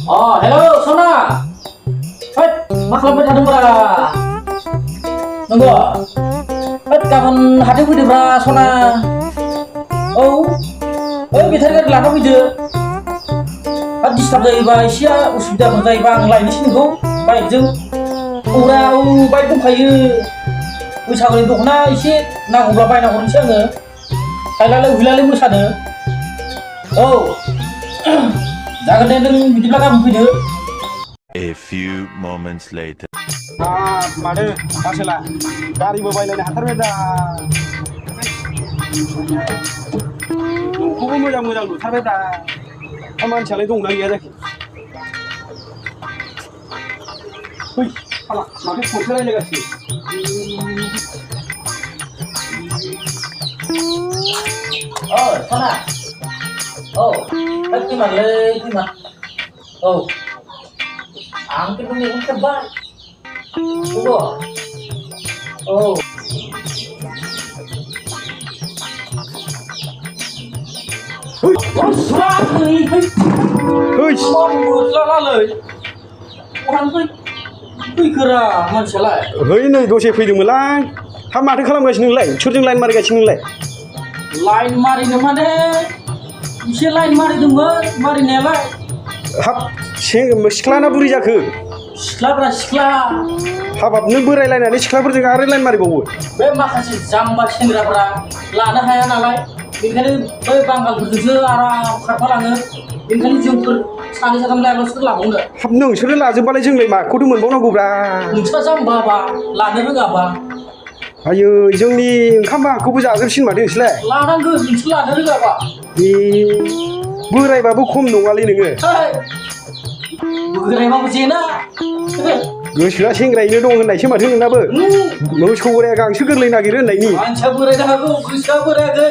Hello, Sona. Hei, मा खालामबाय थादोंब्रा? नंगौ? गाबोन हाथायाव फैदोब्रा सना। औ, बेटारि गारि लाना फैदो। डिस्टार्ब जायोबा एसे उसुबिदाफोर जायोबा आं लायनोसै नोंखौ बाइकजों। बाइक दंखायो। बैसागुनि दख'ना एसे नांगौब्ला बायना हरनोसै आङो। हायलालाय हुइलालाय मोसानो। औ, जागोन दे नों बिदिब्ला गाबोन फैदो। A few moments later. माथो आसोला गारिबो बायलायनो हाथारबाय दा न'खौबो मोजां मोजां लुथारबाय दा मानसियालाय दंना गैया जाखो फै फाला माथो फनसो रायलायगासिनो सना फैमारलै आं खिन्थु मेगन खेब्बाय नंगौ फैखोरा मानसियालाय है नै दसे फैदोंमोनलां हा माथो खालामगासिनो नोंलाय सोरजों लाइन मारिगासिनो नोंलाय लाइन मारिनो माने एसे लाइन मारिदोंमोन मारिनायालाय हाब सिख्लाना बुरि जाखो सिख्लाब्रा सिख्ला हाबाब नों बोरायलायनानै सिख्लाफोरजों आरो लाइन मारिबावो बे माखासे जाम्बा सेंग्राफ्रा लानो हाया नालाय बेनिखायनो बै बांगालफोरजोंसो आराम खारफालाङो बेनिखायनो जोंफोर सानै साथाम लायालासिनो लाबावनो हाब नोंसोरो लाजोबबालाय जोंलाय माखौथो मोनबावनांगौब्रा नोंस्रा जाम्बाबा लानो रोङाबा आयै जोंनि ओंखाम बाहागखौबो जाजोबसिन माथो नोंसोरलाय लानांगोन नोंसोर लानो रोङाबा बोरायबाबो खम नङालै नोङो बोरायबाबो जेना गोसोआ सेंग्रायैनो दं होननायसो माथो नोंनाबो मोसौ बोराया गांसो गोरलै नागिरो होननायनि मानसिया बोरायनो हागौ गोसोआ बोरायाखै